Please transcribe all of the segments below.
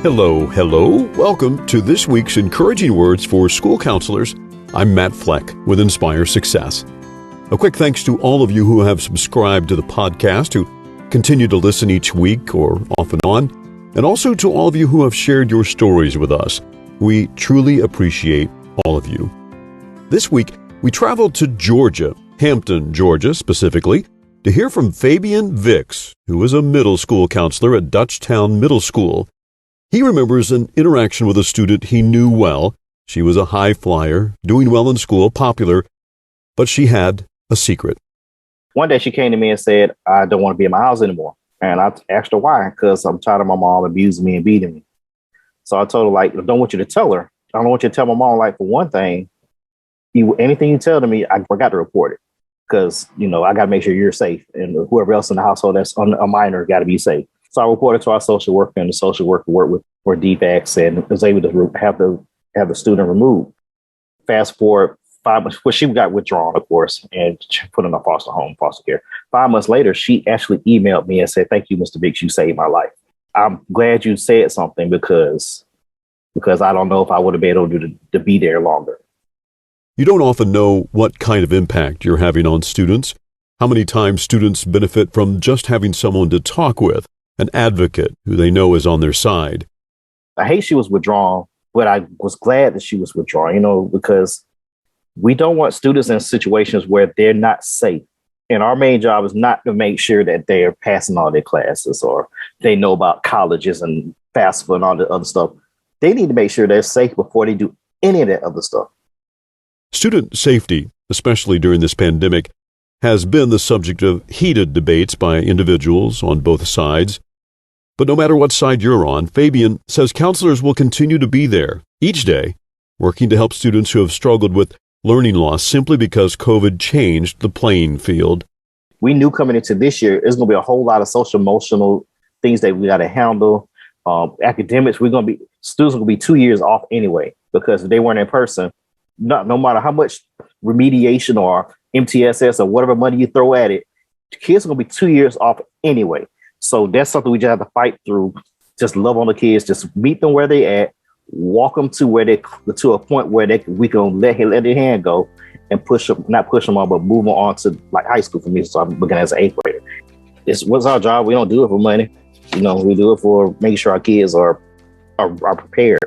Hello, hello. Welcome to this week's Encouraging Words for School Counselors. I'm Matt Fleck with Inspire Success. A quick thanks to all of you who have subscribed to the podcast, who continue to listen each week or off and on, and also to all of you who have shared your stories with us. We truly appreciate all of you. This week, we traveled to Georgia, Hampton, Georgia specifically, to hear from Fabion Vicks, who is a middle school counselor at Dutchtown Middle School. He remembers an interaction with a student he knew well. She was a high flyer, doing well in school, popular, but she had a secret. One day she came to me and said, I don't want to be in my house anymore. And I asked her why, because I'm tired of my mom abusing me and beating me. So I told her, I don't want you to tell her. I don't want you to tell my mom, for one thing, anything you tell to me, I forgot to report it. Because, I got to make sure you're safe. And whoever else in the household that's a minor got to be safe. So I reported to our social worker, and the social worker worked with for defects and was able to have the student removed. Fast forward 5 months, she got withdrawn, of course, and put in a foster home, foster care. 5 months later, she actually emailed me and said, "Thank you, Mr. Vicks, you saved my life. I'm glad you said something because I don't know if I would have been able to be there longer." You don't often know what kind of impact you're having on students, how many times students benefit from just having someone to talk with, an advocate who they know is on their side. I hate she was withdrawn, but I was glad that she was withdrawn, because we don't want students in situations where they're not safe. And our main job is not to make sure that they're passing all their classes or they know about colleges and FAFSA and all the other stuff. They need to make sure they're safe before they do any of that other stuff. Student safety, especially during this pandemic, has been the subject of heated debates by individuals on both sides. But no matter what side you're on, Fabion says counselors will continue to be there each day, working to help students who have struggled with learning loss simply because COVID changed the playing field. We knew coming into this year, there's going to be a whole lot of social emotional things that we got to handle. Academics, students will be 2 years off anyway, because if they weren't in person, no matter how much remediation or MTSS or whatever money you throw at it, the kids are going to be 2 years off anyway. So that's something we just have to fight through. Just love on the kids, just meet them where they at, walk them to a point where we can let their hand go and not push them on, but move them on to high school for me. So I'm beginning as an 8th grader. What's our job? We don't do it for money. We do it for making sure our kids are prepared.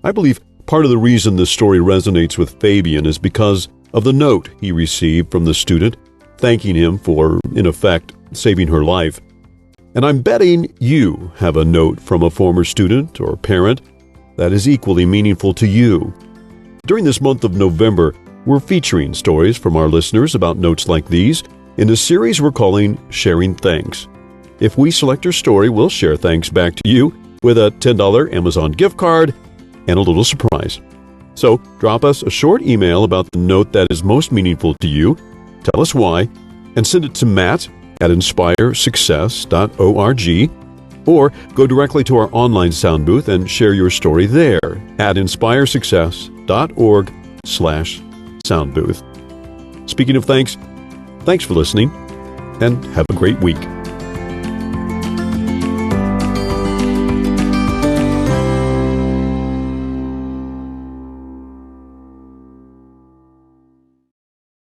I believe part of the reason this story resonates with Fabion is because of the note he received from the student, thanking him for, in effect, saving her life. And I'm betting you have a note from a former student or parent that is equally meaningful to you. During this month of November, we're featuring stories from our listeners about notes like these in a series we're calling Sharing Thanks. If we select your story, we'll share thanks back to you with a $10 Amazon gift card and a little surprise. So drop us a short email about the note that is most meaningful to you, tell us why, and send it to matt@inspiresuccess.org, or go directly to our online sound booth and share your story there at inspiresuccess.org/soundbooth. Speaking of thanks for listening, and have a great week.